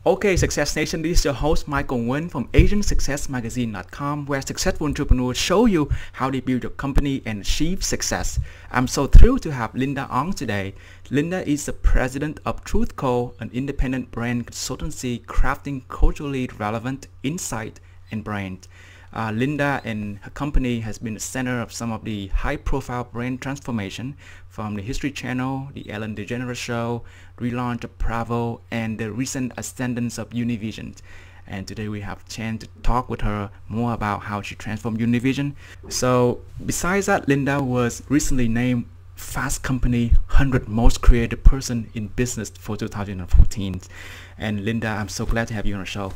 Okay, Success Nation, this is your host Michael Nguyen from asiansuccessmagazine.com, where successful entrepreneurs show you how they build your company and achieve success. I'm so thrilled to have Linda on today. Linda is the president of TruthCo, an independent brand consultancy crafting culturally relevant insight and brand. Linda and her company has been the center of some of the high-profile brand transformation from the History Channel, the Ellen DeGeneres Show, relaunch of Bravo, and the recent ascendance of Univision. And today we have a chance to talk with her more about how she transformed Univision. So besides that, Linda was recently named Fast Company 100 Most Creative Person in Business for 2014. And Linda, I'm so glad to have you on the show.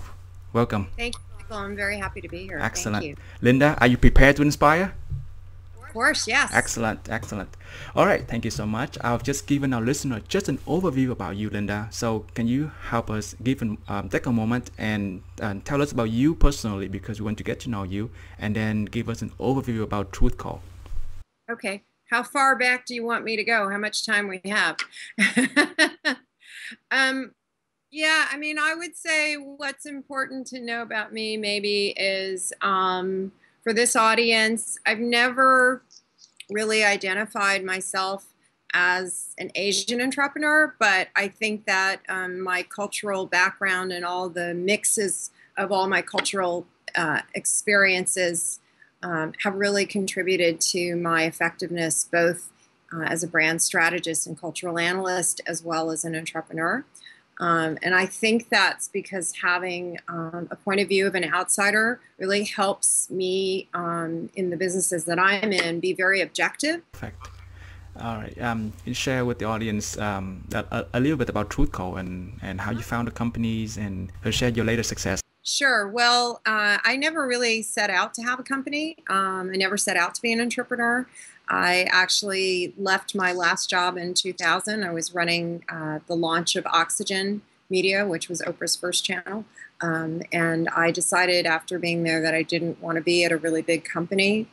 Welcome. Thank you, Michael. I'm very happy to be here. Excellent. Thank you. Linda, are you prepared to inspire? Of course, yes. Excellent, excellent. All right, thank you so much. I've just given our listener just an overview about you, Linda. So can you help us take a moment and tell us about you personally, because we want to get to know you, and then give us an overview about TruthCo. Okay. How far back do you want me to go? How much time we have? Yeah, I mean, I would say what's important to know about me maybe is for this audience, I've never really identified myself as an Asian entrepreneur, but I think that my cultural background and all the mixes of all my cultural experiences have really contributed to my effectiveness, both as a brand strategist and cultural analyst, as well as an entrepreneur. And I think that's because having a point of view of an outsider really helps me in the businesses that I'm in be very objective. Perfect. All right. You share with the audience a little bit about TruthCo and how you found the companies and share your latest success. Sure. Well, I never really set out to have a company. I never set out to be an entrepreneur. I actually left my last job in 2000. I was running the launch of Oxygen Media, which was Oprah's first channel. And I decided after being there that I didn't want to be at a really big company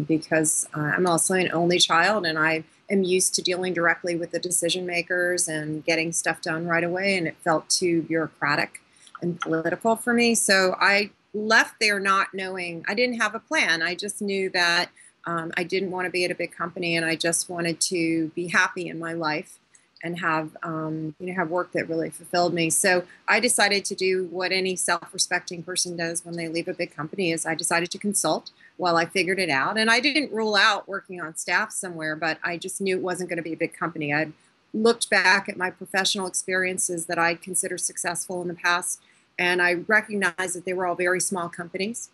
because I'm also an only child and I am used to dealing directly with the decision makers and getting stuff done right away. And it felt too bureaucratic and political for me. So I left there not knowing, I didn't have a plan. I just knew that I didn't want to be at a big company, and I just wanted to be happy in my life and have have work that really fulfilled me. So I decided to do what any self-respecting person does when they leave a big company. Is I decided to consult while I figured it out, and I didn't rule out working on staff somewhere, but I just knew it wasn't going to be a big company. I looked back at my professional experiences that I consider successful in the past, and I recognized that they were all very small companies.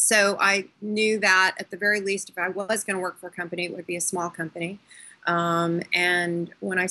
So I knew that at the very least, if I was going to work for a company, it would be a small company. And when I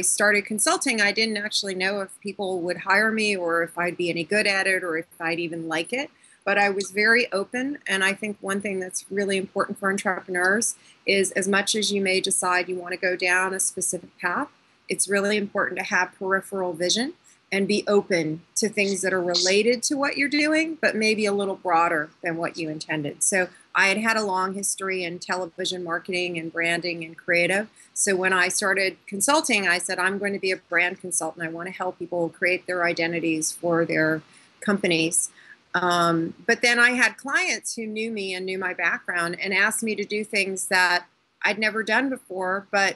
started consulting, I didn't actually know if people would hire me or if I'd be any good at it or if I'd even like it. But I was very open. And I think one thing that's really important for entrepreneurs is, as much as you may decide you want to go down a specific path, it's really important to have peripheral vision and be open to things that are related to what you're doing, but maybe a little broader than what you intended. So I had had a long history in television marketing and branding and creative. So when I started consulting, I said, I'm going to be a brand consultant. I want to help people create their identities for their companies. But then I had clients who knew me and knew my background and asked me to do things that I'd never done before, but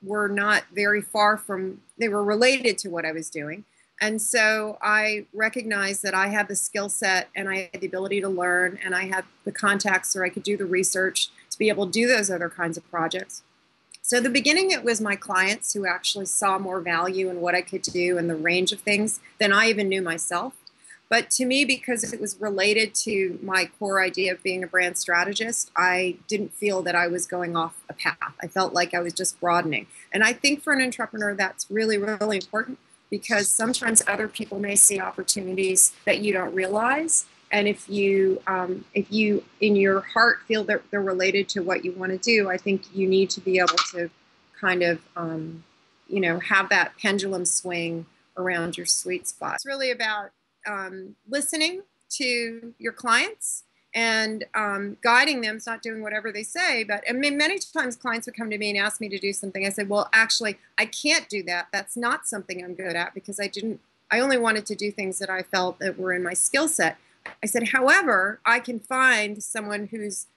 were not very far from, they were related to what I was doing. And so I recognized that I had the skill set and I had the ability to learn and I had the contacts where I could do the research to be able to do those other kinds of projects. So at the beginning, it was my clients who actually saw more value in what I could do and the range of things than I even knew myself. But to me, because it was related to my core idea of being a brand strategist, I didn't feel that I was going off a path. I felt like I was just broadening. And I think for an entrepreneur, that's really, really important, because sometimes other people may see opportunities that you don't realize. And if you in your heart feel that they're related to what you want to do, I think you need to be able to kind of, have that pendulum swing around your sweet spot. It's really about listening to your clients and guiding them. It's not doing whatever they say, but I mean, many times clients would come to me and ask me to do something. I said, well, actually, I can't do that. That's not something I'm good at because I didn't I only wanted to do things that I felt that were in my skill set. I said, however, I can find someone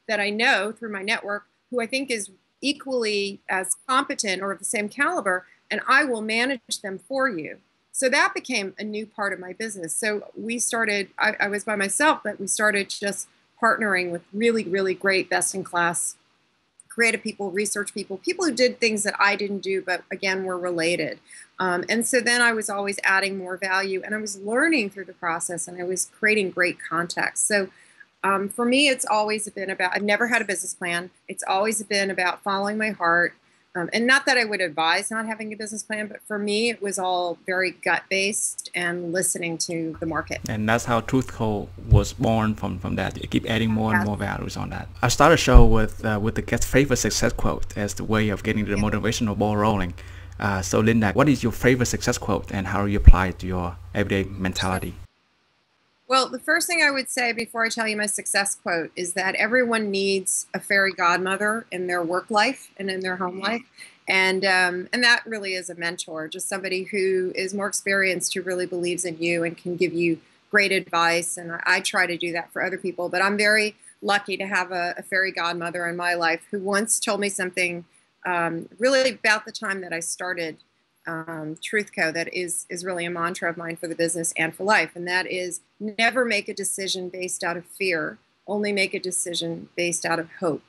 that I know through my network who I think is equally as competent or of the same caliber, and I will manage them for you. So that became a new part of my business. So we started, I was by myself, but we started just partnering with really, really great, best-in-class creative people, research people, people who did things that I didn't do, but again, were related. And so then I was always adding more value, and I was learning through the process, and I was creating great context. So for me, it's always been about, I've never had a business plan. It's always been about following my heart. And not that I would advise not having a business plan, but for me, it was all very gut-based and listening to the market. And that's how Truth Code was born from that. You keep adding more and more values on that. I started a show with the guest favorite success quote as the way of getting the motivational ball rolling. So Linda, what is your favorite success quote, and how do you apply it to your everyday mentality? Well, the first thing I would say before I tell you my success quote is that everyone needs a fairy godmother in their work life and in their home life. And that really is a mentor, just somebody who is more experienced, who really believes in you and can give you great advice. And I try to do that for other people. But I'm very lucky to have a fairy godmother in my life who once told me something really about the time that I started Truth Co. that is really a mantra of mine for the business and for life. And that is, never make a decision based out of fear, only make a decision based out of hope.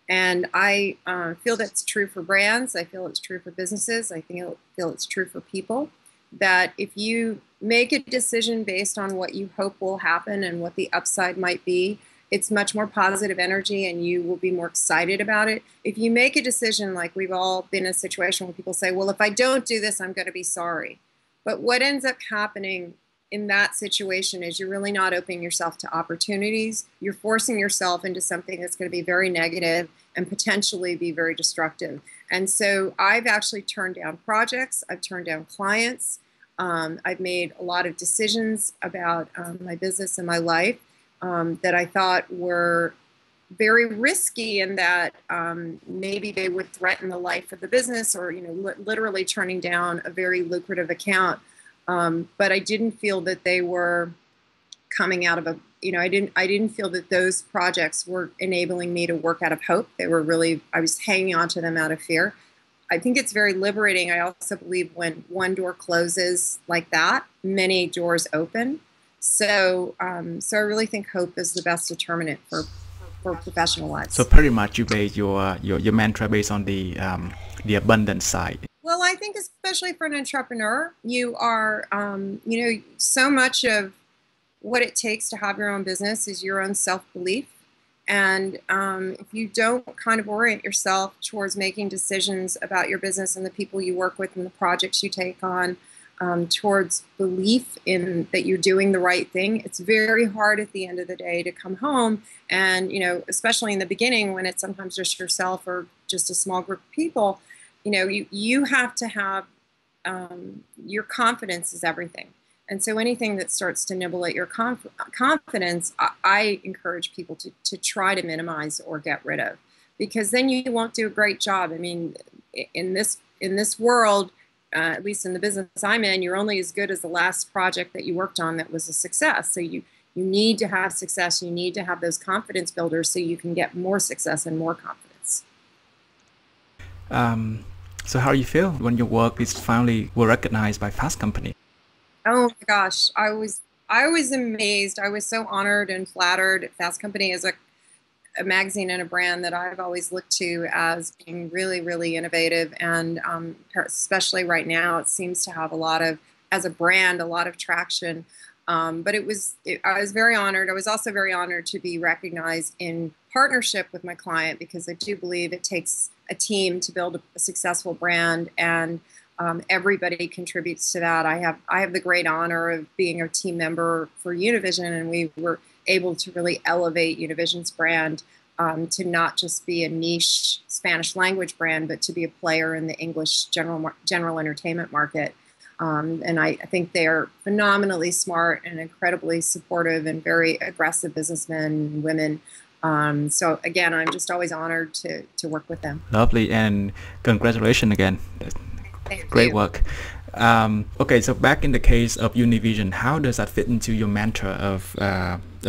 And I feel that's true for brands. I feel it's true for businesses. I feel it's true for people, that if you make a decision based on what you hope will happen and what the upside might be, it's much more positive energy and you will be more excited about it. If you make a decision, like we've all been in a situation where people say, well, if I don't do this, I'm going to be sorry. But what ends up happening in that situation is you're really not opening yourself to opportunities. You're forcing yourself into something that's going to be very negative and potentially be very destructive. And so I've actually turned down projects. I've turned down clients. I've made a lot of decisions about my business and my life that I thought were very risky, and that maybe they would threaten the life of the business, or literally turning down a very lucrative account. But I didn't feel that they were coming out of a, I didn't feel that those projects were enabling me to work out of hope. They were really, I was hanging on to them out of fear. I think it's very liberating. I also believe when one door closes like that, many doors open. So I really think hope is the best determinant for professional lives. So pretty much you base your mantra based on the abundance side. Well, I think especially for an entrepreneur, you are, so much of what it takes to have your own business is your own self-belief. And if you don't kind of orient yourself towards making decisions about your business and the people you work with and the projects you take on, towards belief in that you're doing the right thing, it's very hard at the end of the day to come home and, especially in the beginning when it's sometimes just yourself or just a small group of people, you have to have, your confidence is everything. And so anything that starts to nibble at your confidence, I encourage people to try to minimize or get rid of, because then you won't do a great job. I mean, in this world, at least in the business I'm in, you're only as good as the last project that you worked on that was a success. So you need to have success. You need to have those confidence builders so you can get more success and more confidence. So how do you feel when your work is finally recognized by Fast Company? Oh my gosh, I was amazed. I was so honored and flattered. Fast Company is a magazine and a brand that I've always looked to as being really, really innovative. And especially right now, it seems to have as a brand, a lot of traction. But I was very honored. I was also very honored to be recognized in partnership with my client, because I do believe it takes a team to build a successful brand, and everybody contributes to that. I have the great honor of being a team member for Univision, and we were able to really elevate Univision's brand to not just be a niche Spanish language brand, but to be a player in the English general entertainment market. And I think they're phenomenally smart and incredibly supportive and very aggressive businessmen and women. So again, I'm just always honored to work with them. Lovely, and congratulations again. Great work. Okay, so back in the case of Univision, how does that fit into your mantra of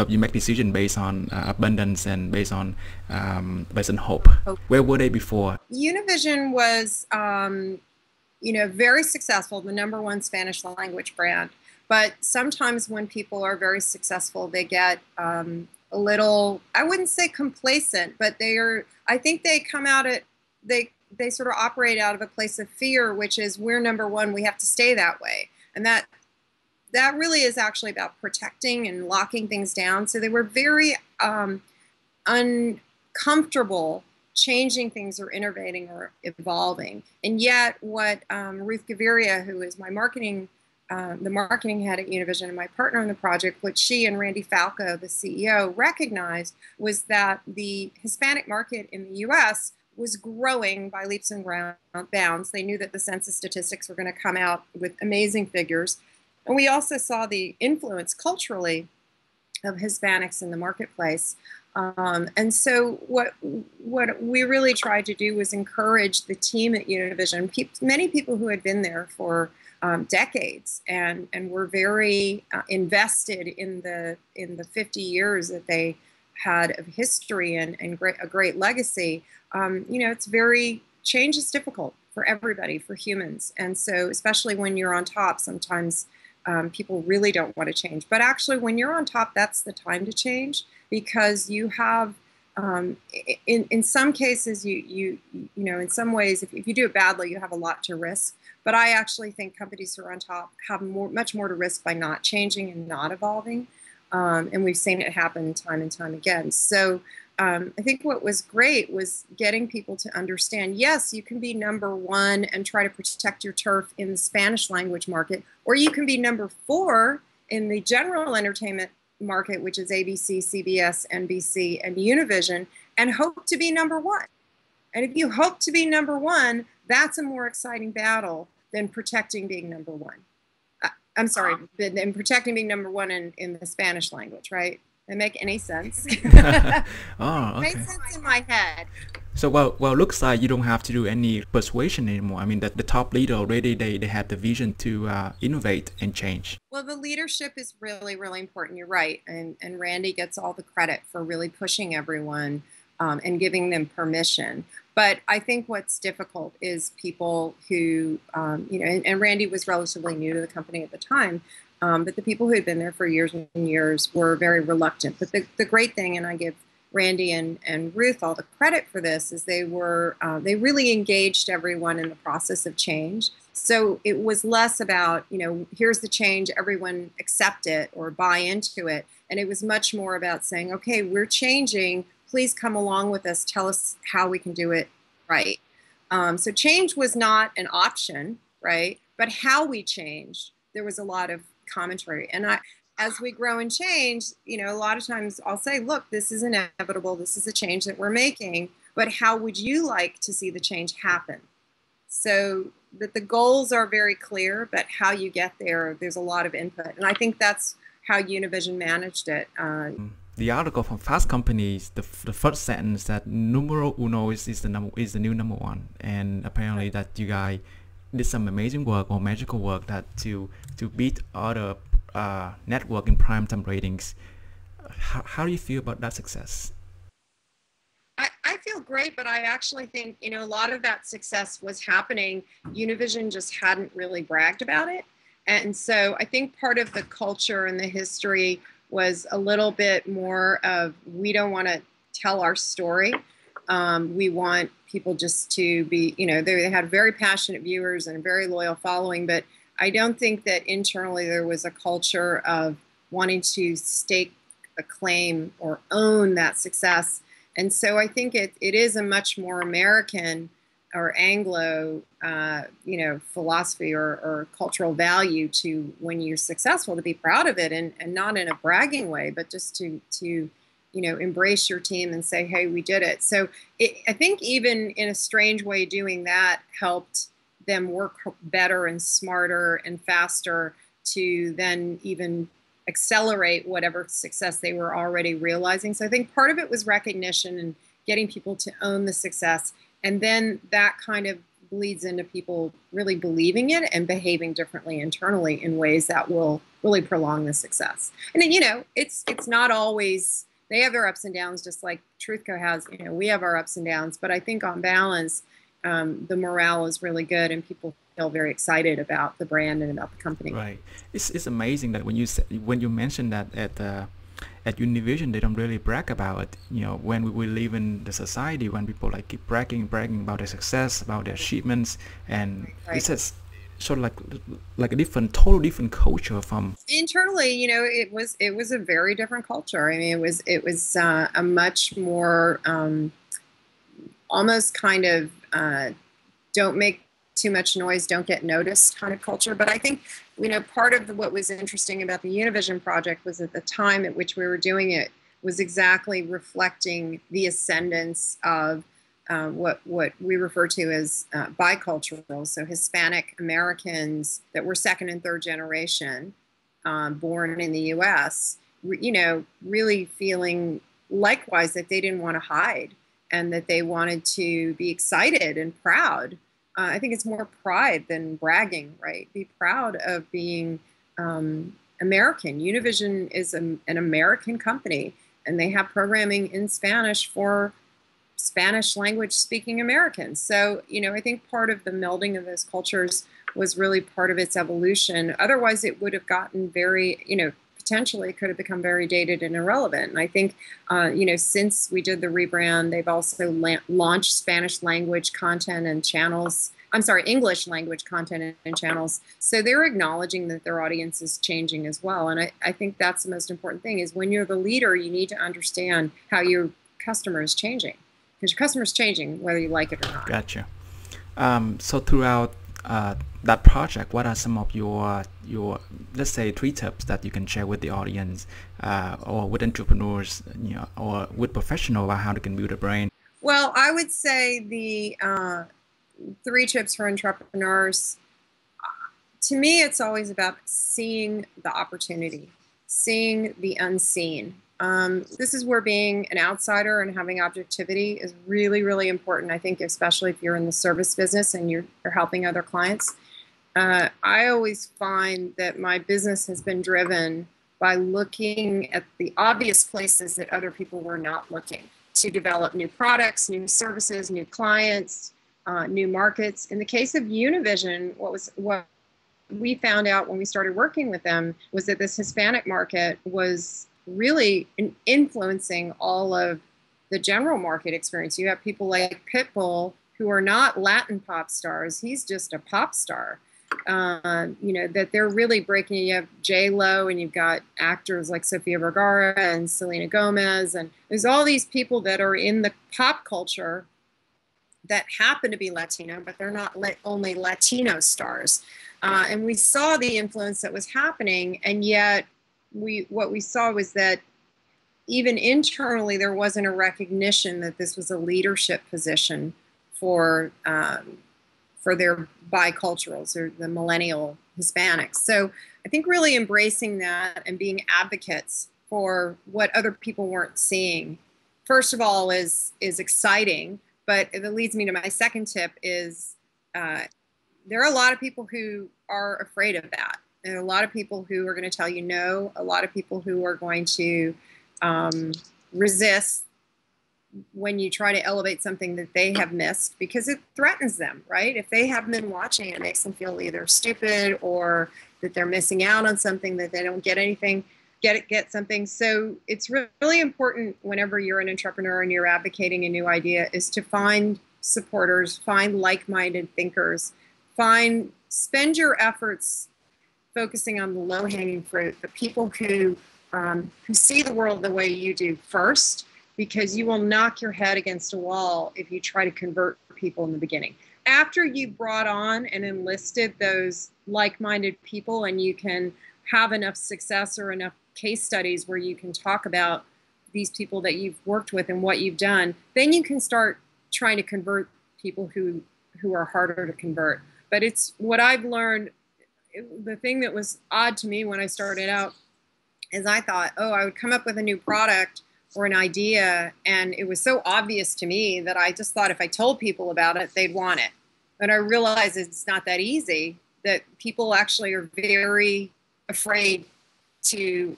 you make decision based on abundance and based on hope? Where were they before? Univision was, very successful, the #1 Spanish language brand. But sometimes when people are very successful, they get a little, I wouldn't say complacent, but I think they come out they sort of operate out of a place of fear, which is we're #1, we have to stay that way. And that really is actually about protecting and locking things down. So they were very uncomfortable changing things or innovating or evolving. And yet what Ruth Gaviria, who is my the marketing head at Univision and my partner on the project, what she and Randy Falco, the CEO, recognized was that the Hispanic market in the US was growing by leaps and bounds. They knew that the census statistics were going to come out with amazing figures. And we also saw the influence culturally of Hispanics in the marketplace. And so what we really tried to do was encourage the team at Univision, many people who had been there for decades and were very invested in the 50 years that they had of history and a great legacy. It's change is difficult for everybody, for humans. And so especially when you're on top, sometimes people really don't want to change. But actually, when you're on top, that's the time to change, because you have, in some cases, in some ways, if you do it badly, you have a lot to risk. But I actually think companies who are on top have much more to risk by not changing and not evolving. And we've seen it happen time and time again. So I think what was great was getting people to understand, yes, you can be #1 and try to protect your turf in the Spanish language market, or you can be #4 in the general entertainment market, which is ABC, CBS, NBC, and Univision, and hope to be #1. And if you hope to be #1, that's a more exciting battle than protecting being #1. I'm sorry, than protecting being #1 in the Spanish language, right? Does that make any sense? Oh, okay. Makes sense in my head. So well, looks like you don't have to do any persuasion anymore. I mean, that the top leader already they had the vision to innovate and change. Well, the leadership is really, really important. You're right, and Randy gets all the credit for really pushing everyone and giving them permission. But I think what's difficult is people who, and Randy was relatively new to the company at the time, but the people who had been there for years and years were very reluctant. But the great thing, and I give Randy and Ruth all the credit for this, is they really engaged everyone in the process of change. So it was less about, here's the change, everyone accept it or buy into it. And it was much more about saying, okay, we're changing, please come along with us, tell us how we can do it right. So change was not an option, right? But how we changed, there was a lot of commentary. And as we grow and change, a lot of times I'll say, look, this is inevitable. This is a change that we're making, but how would you like to see the change happen? So that the goals are very clear, but how you get there, there's a lot of input. And I think that's how Univision managed it. The article from Fast Companies, the first sentence that numero uno is the new #1, and apparently that you guys did some amazing work or magical work that to beat other network in prime time ratings. How do you feel about that success? I feel great, but I actually think, a lot of that success was happening. Univision just hadn't really bragged about it. And so I think part of the culture and the history was a little bit more of, we don't want to tell our story. We want people just to be, they had very passionate viewers and a very loyal following, but I don't think that internally there was a culture of wanting to stake a claim or own that success. And so I think it is a much more American or Anglo, philosophy or cultural value to, when you're successful, to be proud of it, and not in a bragging way, but just to embrace your team and say, hey, we did it. So I think even in a strange way, doing that helped them work better and smarter and faster to then even accelerate whatever success they were already realizing. So I think part of it was recognition and getting people to own the success. And then that kind of bleeds into people really believing it and behaving differently internally in ways that will really prolong the success. And you know, it's not always, they have their ups and downs, just like Truthco has. You know, we have our ups and downs, but I think on balance, the morale is really good, and people feel very excited about the brand and about the company. Right. It's amazing that when you mentioned that at Univision, they don't really brag about it. You know, when we live in the society, when people like keep bragging about their success, about their achievements, and Right. it's just sort of like a total different culture from Internally. You know, it was a very different culture. I mean, it was a much more almost kind of don't make too much noise, don't get noticed kind of culture. But I think, you know, part of what was interesting about the Univision project was at the time at which we were doing it was exactly reflecting the ascendance of what we refer to as bicultural, so Hispanic Americans that were second and third generation, born in the U.S., you know, really feeling likewise that they didn't want to hide and that they wanted to be excited and proud. I think it's more pride than bragging, right? Be proud of being American. Univision is an American company, and they have programming in Spanish for Spanish language speaking Americans. So, you know, I think part of the melding of those cultures was really part of its evolution. Otherwise, it would have gotten very, you know, potentially could have become very dated and irrelevant. And I think, you know, since we did the rebrand, they've also launched Spanish language content and channels. I'm sorry, English language content and channels. So they're acknowledging that their audience is changing as well. And I think that's the most important thing is when you're the leader, you need to understand how your customer is changing. Because your customer is changing whether you like it or not. Gotcha. So throughout that project, what are some of your let's say 3 tips that you can share with the audience or with entrepreneurs, you know, or with professionals about how they can build a brand? Well, I would say the 3 tips for entrepreneurs. To me, it's always about seeing the opportunity, seeing the unseen. This is where being an outsider and having objectivity is really, really important. I think, especially if you're in the service business and you're helping other clients. I always find that my business has been driven by looking at the obvious places that other people were not looking to develop new products, new services, new clients, new markets. In the case of Univision, what we found out when we started working with them was that this Hispanic market was really influencing all of the general market experience. You have people like Pitbull who are not Latin pop stars. He's just a pop star. You know, that they're really breaking. You have J-Lo, and you've got actors like Sofia Vergara and Selena Gomez, and there's all these people that are in the pop culture that happen to be Latino, but they're not only Latino stars. And we saw the influence that was happening, and yet what we saw was that even internally there wasn't a recognition that this was a leadership position for their biculturals or the millennial Hispanics. So I think really embracing that and being advocates for what other people weren't seeing, first of all, is exciting. But it leads me to my second tip is there are a lot of people who are afraid of that. There are a lot of people who are going to tell you no, a lot of people who are going to resist when you try to elevate something that they have missed because it threatens them, right? If they haven't been watching, it makes them feel either stupid or that they're missing out on something, that they don't get anything, get something. So it's really important whenever you're an entrepreneur and you're advocating a new idea is to find supporters, find like-minded thinkers, spend your efforts focusing on the low-hanging fruit, the people who see the world the way you do first, because you will knock your head against a wall if you try to convert people in the beginning. After you brought on and enlisted those like-minded people and you can have enough success or enough case studies where you can talk about these people that you've worked with and what you've done, then you can start trying to convert people who are harder to convert. But it's what I've learned. The thing that was odd to me when I started out is I thought, I would come up with a new product or an idea, and it was so obvious to me that I just thought if I told people about it, they'd want it. But I realize it's not that easy, that people actually are very afraid to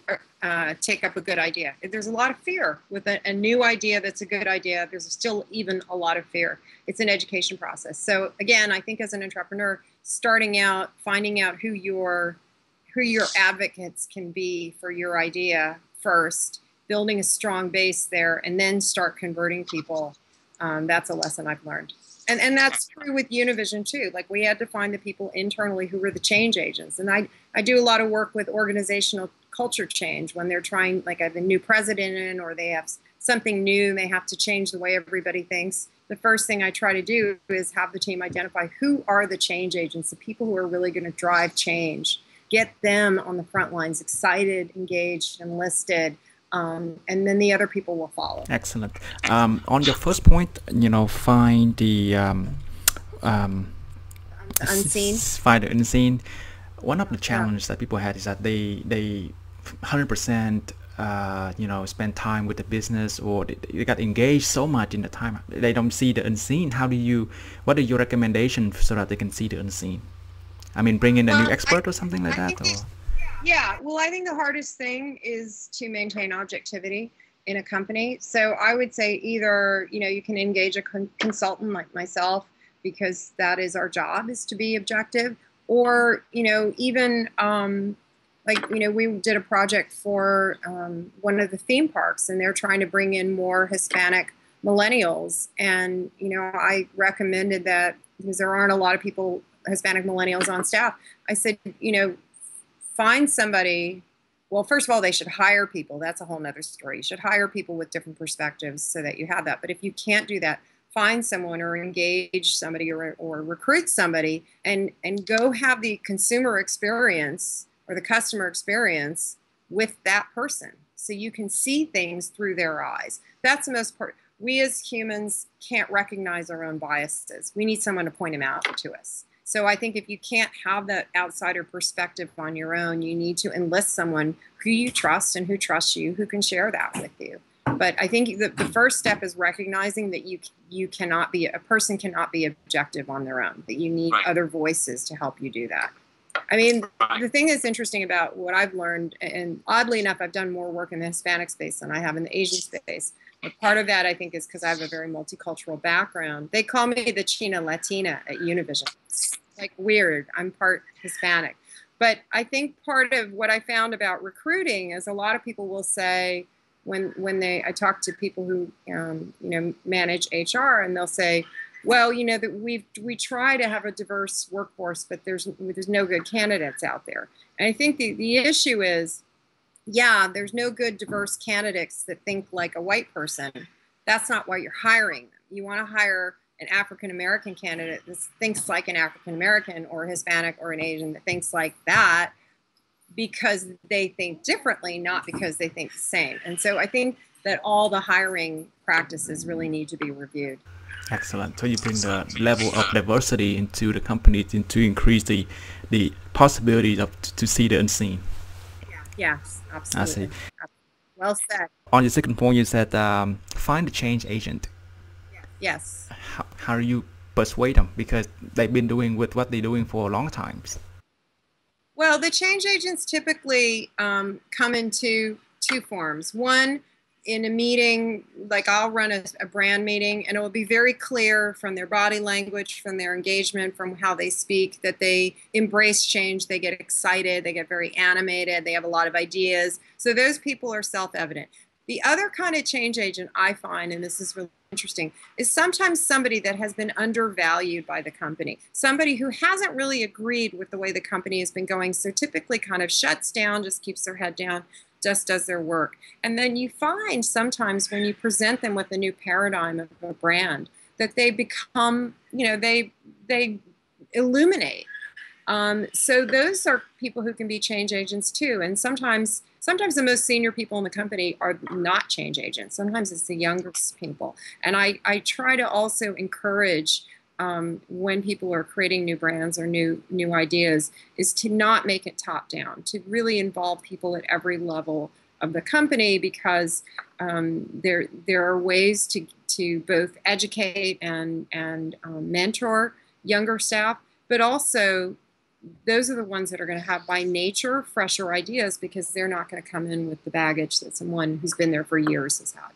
take up a good idea. There's a lot of fear with a new idea that's a good idea. There's still even a lot of fear. It's an education process. So again, I think as an entrepreneur, starting out, finding out who your advocates can be for your idea first, building a strong base there, and then start converting people. That's a lesson I've learned. And that's true with Univision too. Like, we had to find the people internally who were the change agents. And I do a lot of work with organizational culture change when they're trying, like, I have a new president in, or they have something new and they have to change the way everybody thinks. The first thing I try to do is have the team identify who are the change agents, the people who are really going to drive change. Get them on the front lines, excited, engaged, enlisted. And then the other people will follow. Excellent. On your first point, find the unseen. Find the unseen. One of the challenges that people had is that they 100% spend time with the business, or they got engaged so much in the time they don't see the unseen. What are your recommendations so that they can see the unseen? I mean, bring in a new expert or something like that? Yeah, well, I think the hardest thing is to maintain objectivity in a company. So I would say either, you can engage a consultant like myself, because that is our job, is to be objective. Or, even we did a project for one of the theme parks, and they're trying to bring in more Hispanic millennials. And, I recommended that, because there aren't a lot of people, Hispanic millennials on staff. I said, find somebody. Well, first of all, they should hire people. That's a whole nother story. You should hire people with different perspectives so that you have that. But if you can't do that, find someone or engage somebody or recruit somebody and go have the consumer experience or the customer experience with that person, so you can see things through their eyes. That's the most part. We as humans can't recognize our own biases. We need someone to point them out to us. So I think if you can't have that outsider perspective on your own, you need to enlist someone who you trust and who trusts you, who can share that with you. But I think the first step is recognizing that a person cannot be objective on their own, that you need other voices to help you do that. I mean, the thing that's interesting about what I've learned, and oddly enough, I've done more work in the Hispanic space than I have in the Asian space. But part of that, I think, is because I have a very multicultural background. They call me the China Latina at Univision. It's like weird. I'm part Hispanic. But I think part of what I found about recruiting is a lot of people will say, when I talk to people who manage HR, and they'll say, well, that we try to have a diverse workforce, but there's no good candidates out there. And I think the issue is, yeah, there's no good diverse candidates that think like a white person. That's not why you're hiring them. You want to hire an African-American candidate that thinks like an African-American or Hispanic or an Asian that thinks like that, because they think differently, not because they think the same. And so I think that all the hiring practices really need to be reviewed. Excellent. So you bring the level of diversity into the company to increase the possibilities to see the unseen. Yes, absolutely. I see. Well said. On your second point, you said find the change agent. Yes. How do you persuade them? Because they've been doing with what they're doing for a long time. Well, the change agents typically come in two forms. One, in a meeting, like I'll run a brand meeting, and it will be very clear from their body language, from their engagement, from how they speak, that they embrace change. They get excited. They get very animated. They have a lot of ideas. So those people are self-evident. The other kind of change agent I find, and this is really interesting, is sometimes somebody that has been undervalued by the company, somebody who hasn't really agreed with the way the company has been going, so typically kind of shuts down, just keeps their head down, just does their work. And then you find sometimes when you present them with a new paradigm of a brand, that they become, they illuminate. So those are people who can be change agents too. And sometimes the most senior people in the company are not change agents. Sometimes it's the younger people. And I try to also encourage, when people are creating new brands or new ideas, is to not make it top down, to really involve people at every level of the company, because there are ways to both educate and mentor younger staff, but also those are the ones that are going to have by nature fresher ideas because they're not going to come in with the baggage that someone who's been there for years has had.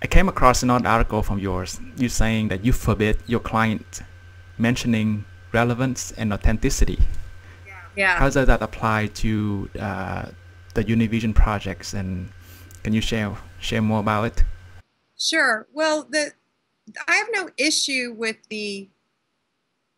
I came across another article from yours. You saying that you forbid your client mentioning relevance and authenticity. Yeah. How does that apply to the Univision projects, and can you share more about it? Sure. Well, I have no issue with the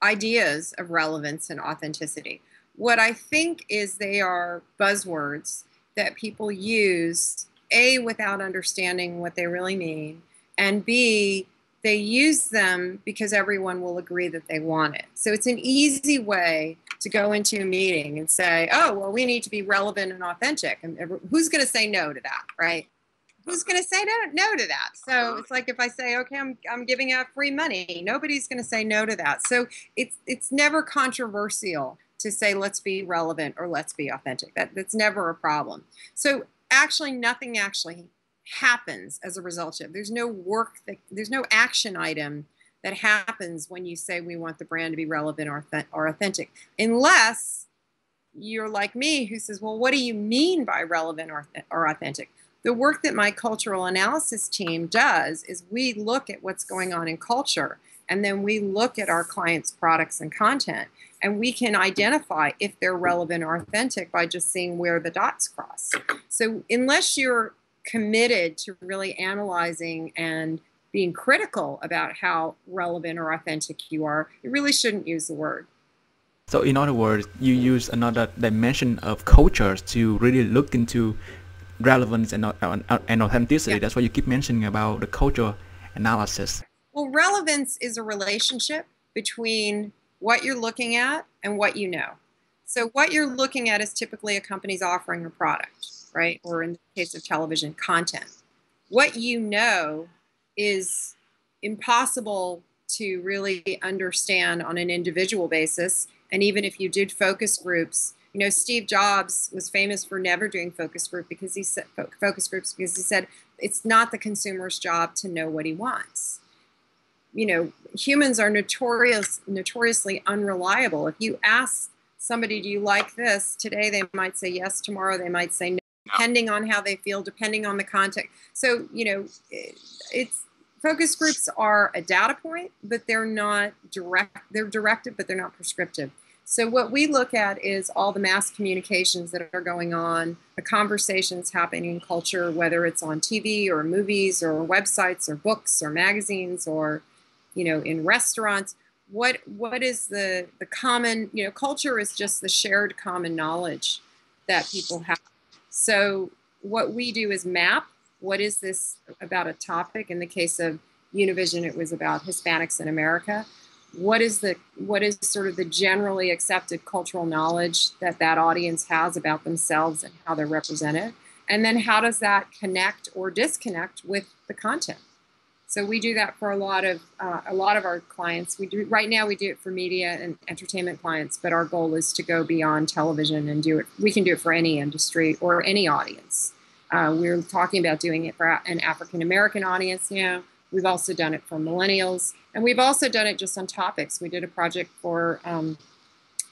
ideas of relevance and authenticity. What I think is they are buzzwords that people use, A, without understanding what they really mean, and B, they use them because everyone will agree that they want it. So it's an easy way to go into a meeting and say, oh, well, we need to be relevant and authentic. And who's going to say no to that, right? Who's going to say no to that? So it's like if I say, okay, I'm giving out free money, nobody's going to say no to that. So it's never controversial to say, let's be relevant or let's be authentic. That's never a problem. So actually, nothing actually happens as a result of. There's no there's no action item that happens when you say we want the brand to be relevant or authentic, unless you're like me who says, well, what do you mean by relevant or authentic? The work that my cultural analysis team does is we look at what's going on in culture, and then we look at our clients' products and content, and we can identify if they're relevant or authentic by just seeing where the dots cross. So unless you're committed to really analyzing and being critical about how relevant or authentic you are, you really shouldn't use the word. So in other words, you use another dimension of cultures to really look into relevance and authenticity. Yeah. That's why you keep mentioning about the cultural analysis. Well, relevance is a relationship between what you're looking at and what you know. So what you're looking at is typically a company's offering a product, right? Or in the case of television, content. What you know is impossible to really understand on an individual basis. And even if you did focus groups, you know, Steve Jobs was famous for never doing focus groups because he said it's not the consumer's job to know what he wants. You know, humans are notoriously unreliable. If you ask somebody, do you like this? Today they might say yes, tomorrow they might say no, depending on how they feel, depending on the context. So, you know, focus groups are a data point, but they're not direct. They're directive, but they're not prescriptive. So what we look at is all the mass communications that are going on, the conversations happening in culture, whether it's on TV or movies or websites or books or magazines or, you know, in restaurants. What is the common, you know, culture is just the shared common knowledge that people have. So what we do is map what is this about a topic. In the case of Univision, it was about Hispanics in America. What is sort of the generally accepted cultural knowledge that audience has about themselves and how they're represented? And then how does that connect or disconnect with the content? So we do that for a lot of our clients. Right now we do it for media and entertainment clients, but our goal is to go beyond television and do it. We can do it for any industry or any audience. We're talking about doing it for an African American audience now. We've also done it for millennials, and we've also done it just on topics. We did a project for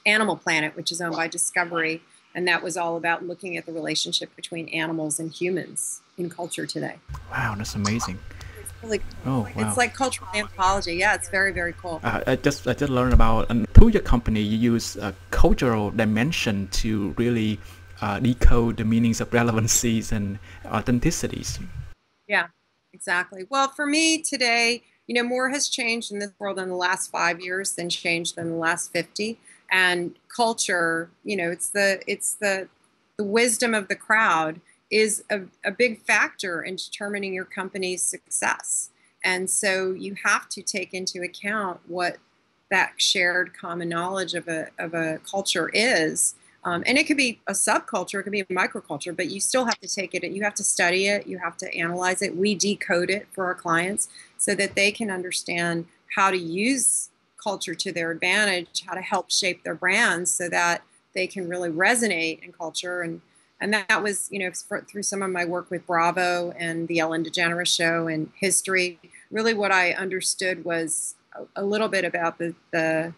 Animal Planet, which is owned by Discovery, and that was all about looking at the relationship between animals and humans in culture today. Wow, that's amazing. It's really cool. Wow. It's like cultural anthropology. Yeah, it's very, very cool. I just learned about, through your company, you use a cultural dimension to really decode the meanings of relevancies and authenticities. Yeah. Exactly. Well, for me today, you know, more has changed in this world in the last 5 years than changed in the last 50. And culture, you know, it's the wisdom of the crowd is a big factor in determining your company's success. And so you have to take into account what that shared common knowledge of a culture is. And it could be a subculture, it could be a microculture, but you still have to take it, you have to study it, you have to analyze it. We decode it for our clients so that they can understand how to use culture to their advantage, how to help shape their brands so that they can really resonate in culture. And that was, you know, through some of my work with Bravo and the Ellen DeGeneres Show and history, really what I understood was a little bit about the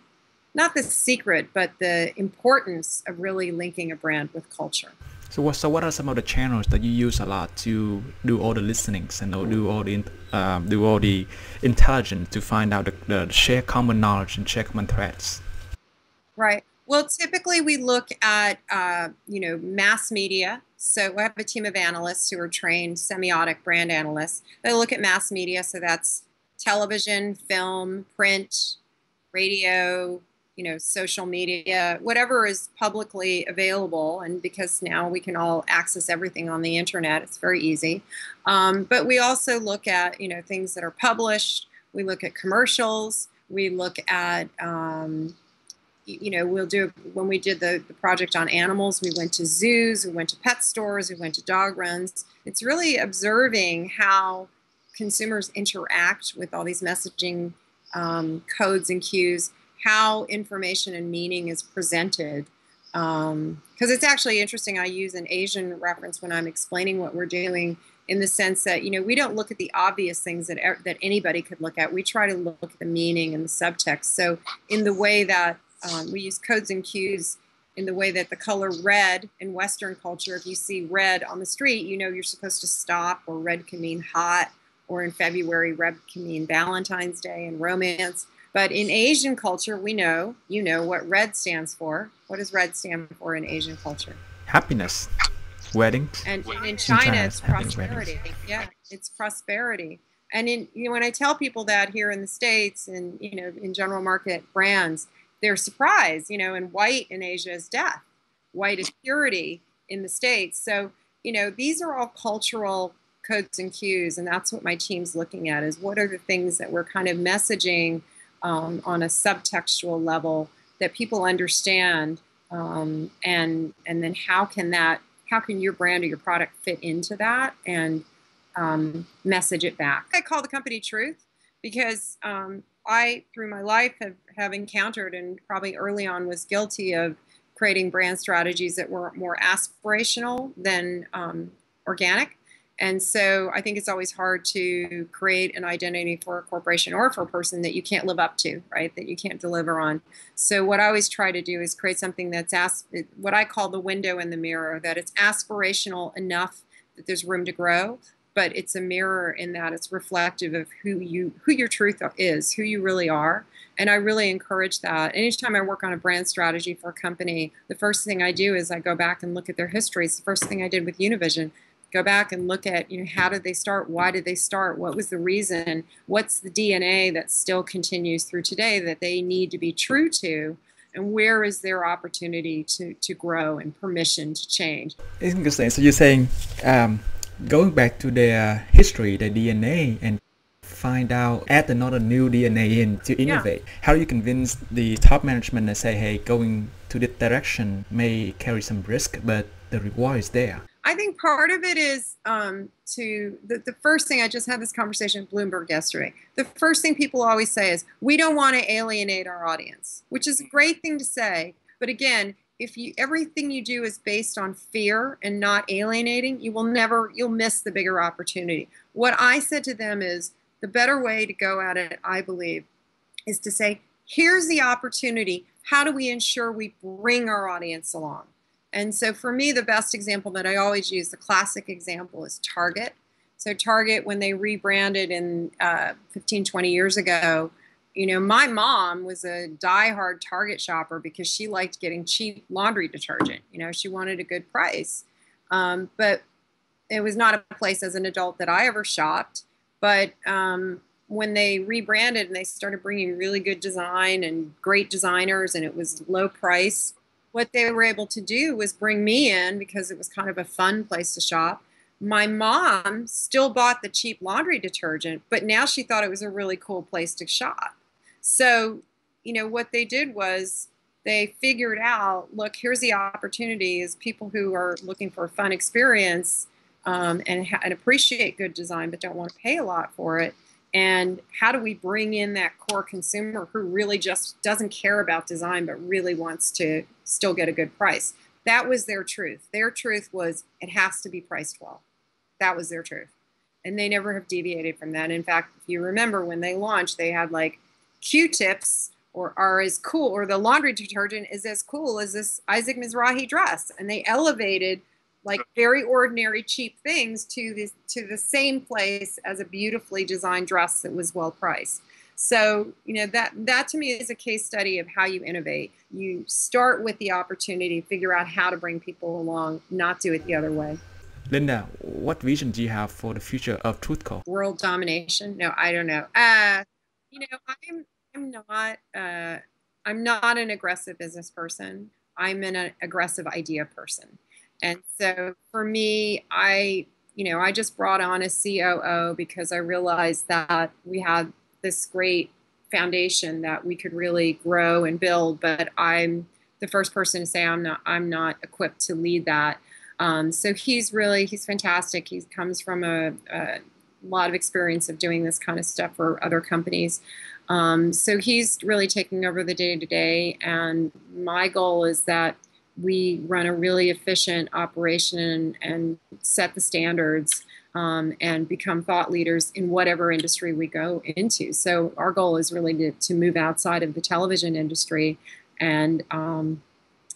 not the secret, but the importance of really linking a brand with culture. So what are some of the channels that you use a lot to do all the listenings and do all the intelligence to find out the share common knowledge and share common threads? Right. Well, typically we look at mass media. So we have a team of analysts who are trained semiotic brand analysts. They look at mass media, so that's television, film, print, radio, social media, whatever is publicly available. And because now we can all access everything on the internet, it's very easy. But we also look at, things that are published. We look at commercials. We look at, when we did the project on animals, we went to zoos, we went to pet stores, we went to dog runs. It's really observing how consumers interact with all these messaging codes and cues, how information and meaning is presented. Because it's actually interesting, I use an Asian reference when I'm explaining what we're doing, in the sense that, we don't look at the obvious things that anybody could look at. We try to look at the meaning and the subtext. So in the way that we use codes and cues, in the way that the color red in Western culture, if you see red on the street, you're supposed to stop, or red can mean hot, or in February, red can mean Valentine's Day and romance. But in Asian culture, we know, what red stands for. What does red stand for in Asian culture? Happiness, weddings. And in China, it's prosperity. Yeah, it's prosperity. And when I tell people that here in the States and, in general market brands, they're surprised, and white in Asia is death. White is purity in the States. So, these are all cultural codes and cues. And that's what my team's looking at, is what are the things that we're kind of messaging on a subtextual level that people understand. And then how can your brand or your product fit into that and message it back? I call the company Truth because I, through my life, have encountered, and probably early on was guilty of, creating brand strategies that were more aspirational than organic. And so I think it's always hard to create an identity for a corporation or for a person that you can't live up to, right? That you can't deliver on. So what I always try to do is create something that's what I call the window in the mirror, that it's aspirational enough that there's room to grow, but it's a mirror in that it's reflective of who your truth is, who you really are. And I really encourage that. Anytime I work on a brand strategy for a company, the first thing I do is I go back and look at their histories. The first thing I did with Univision, go back and look at, how did they start? Why did they start? What was the reason? What's the DNA that still continues through today that they need to be true to? And where is their opportunity to grow and permission to change? Interesting. So you're saying going back to their history, their DNA, and find out, add another new DNA in to innovate. Yeah. How do you convince the top management and say, hey, going to this direction may carry some risk, but the reward is there? I think part of it is the first thing, I just had this conversation with Bloomberg yesterday. The first thing people always say is, we don't want to alienate our audience, which is a great thing to say. But again, if everything you do is based on fear and not alienating, you'll miss the bigger opportunity. What I said to them is, the better way to go at it, I believe, is to say, here's the opportunity. How do we ensure we bring our audience along? And so for me, the best example that I always use, the classic example, is Target. So Target, when they rebranded in 15, 20 years ago, my mom was a diehard Target shopper because she liked getting cheap laundry detergent. She wanted a good price. But it was not a place as an adult that I ever shopped. But when they rebranded and they started bringing really good design and great designers, and it was low price, what they were able to do was bring me in because it was kind of a fun place to shop. My mom still bought the cheap laundry detergent, but now she thought it was a really cool place to shop. So, what they did was they figured out, look, here's the opportunity, is people who are looking for a fun experience and appreciate good design but don't want to pay a lot for it. And how do we bring in that core consumer who really just doesn't care about design but really wants to still get a good price? That was their truth. Their truth was, it has to be priced well. That was their truth. And they never have deviated from that. In fact, if you remember when they launched, they had like Q-tips are as cool, or the laundry detergent is as cool as this Isaac Mizrahi dress. And they elevated like very ordinary, cheap things to the same place as a beautifully designed dress that was well priced. So, that to me is a case study of how you innovate. You start with the opportunity, figure out how to bring people along, not do it the other way. Linda, what vision do you have for the future of TruthCo? World domination? No, I don't know. I'm not an aggressive business person. I'm an aggressive idea person. And so for me, I just brought on a COO because I realized that we had this great foundation that we could really grow and build, but I'm the first person to say I'm not equipped to lead that. So he's fantastic. He comes from a lot of experience of doing this kind of stuff for other companies. So he's really taking over the day-to-day, and my goal is that we run a really efficient operation and set the standards and become thought leaders in whatever industry we go into. So our goal is really to move outside of the television industry, and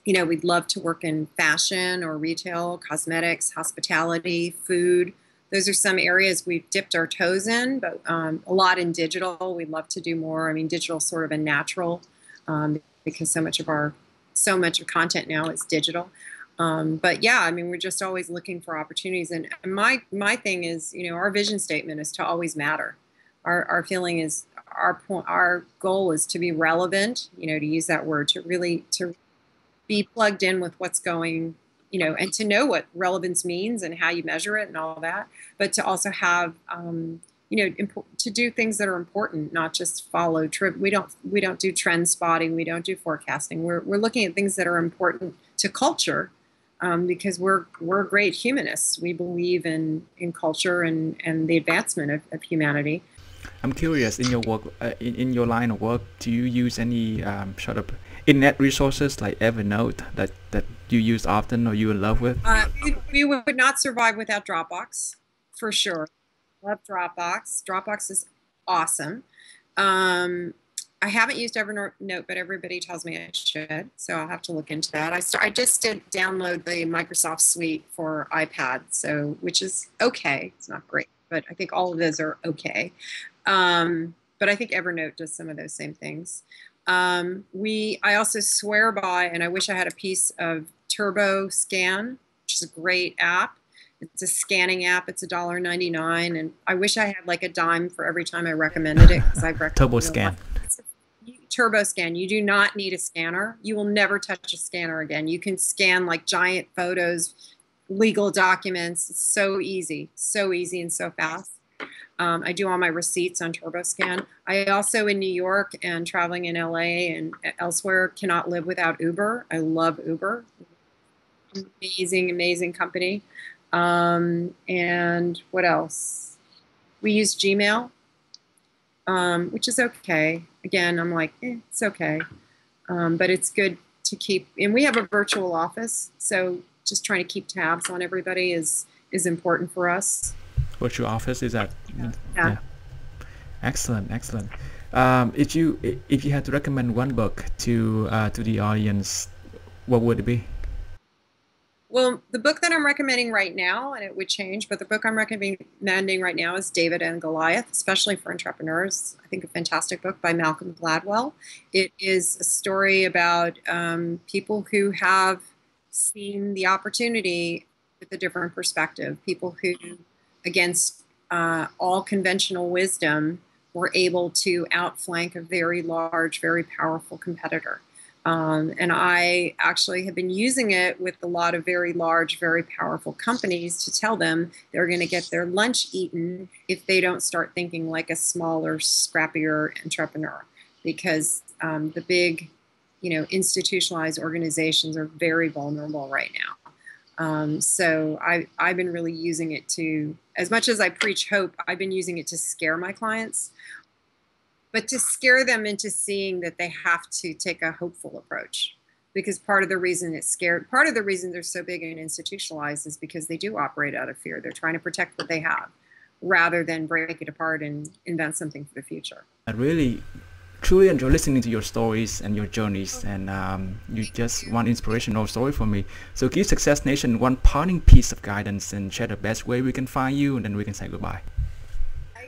we'd love to work in fashion or retail, cosmetics, hospitality, food. Those are some areas we've dipped our toes in, but a lot in digital. We'd love to do more. I mean, digital is sort of a natural because so much of content now is digital. But yeah, I mean, we're just always looking for opportunities. And my thing is, our vision statement is to always matter. Our feeling is our goal is to be relevant. To use that word, to be plugged in with what's going, and to know what relevance means and how you measure it and all that, but to also have, to do things that are important, not just follow trip. We don't do trend spotting. We don't do forecasting. We're looking at things that are important to culture, because we're great humanists. We believe in culture and the advancement of humanity. I'm curious, in your work, in your line of work, do you use any sort of internet resources like Evernote that you use often or you're in love with? We would not survive without Dropbox, for sure. Love Dropbox. Dropbox is awesome. I haven't used Evernote, but everybody tells me I should, so I'll have to look into that. I just did download the Microsoft Suite for iPad, which is okay. It's not great, but I think all of those are okay. But I think Evernote does some of those same things. I also swear by, and I wish I had a piece of Turbo Scan, which is a great app. It's a scanning app. It's $1.99, and I wish I had like a dime for every time I recommended it, because I've recommended Turbo Scan. Turbo Scan. You do not need a scanner. You will never touch a scanner again. You can scan like giant photos, legal documents. It's so easy and so fast. I do all my receipts on TurboScan. I also, in New York and traveling in LA and elsewhere, cannot live without Uber. I love Uber. Amazing company. And what else? We use Gmail, which is okay. Again, I'm like, it's okay. But it's good to keep, and we have a virtual office, so just trying to keep tabs on everybody is important for us. Virtual office, is that? Yeah. Excellent. If you had to recommend one book to the audience, what would it be? Well, the book that I'm recommending right now, and it would change, but the book I'm recommending right now is David and Goliath, especially for entrepreneurs. I think a fantastic book by Malcolm Gladwell. It is a story about people who have seen the opportunity with a different perspective, people who, against all conventional wisdom, were able to outflank a very large, very powerful competitor. And I actually have been using it with a lot of very large, very powerful companies to tell them they're going to get their lunch eaten if they don't start thinking like a smaller, scrappier entrepreneur. Because the big, institutionalized organizations are very vulnerable right now. So I've been really using it to, as much as I preach hope, I've been using it to scare my clients, but to scare them into seeing that they have to take a hopeful approach. Because part of the reason they're so big and institutionalized is because they do operate out of fear. They're trying to protect what they have rather than break it apart and invent something for the future. I really truly enjoy listening to your stories and your journeys, and you just one inspirational story for me. So give Success Nation one parting piece of guidance and share the best way we can find you, and then we can say goodbye.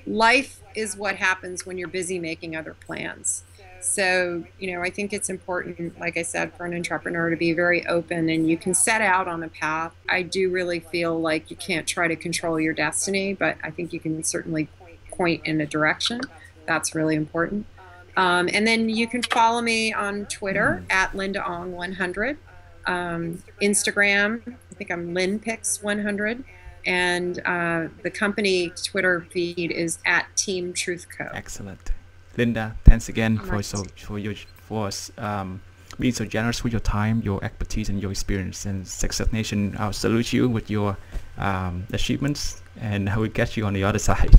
Life is what happens when you're busy making other plans. So, I think it's important, like I said, for an entrepreneur to be very open, and you can set out on a path. I do really feel like you can't try to control your destiny, but I think you can certainly point in a direction. That's really important. And then you can follow me on Twitter at LindaOng100, Instagram, I think I'm LinPix100, and the company Twitter feed is at Team Truth Co. Excellent. Linda, thanks again for being so generous with your time, your expertise, and your experience. And Success Nation, I'll salute you with your achievements, and I will get you on the other side.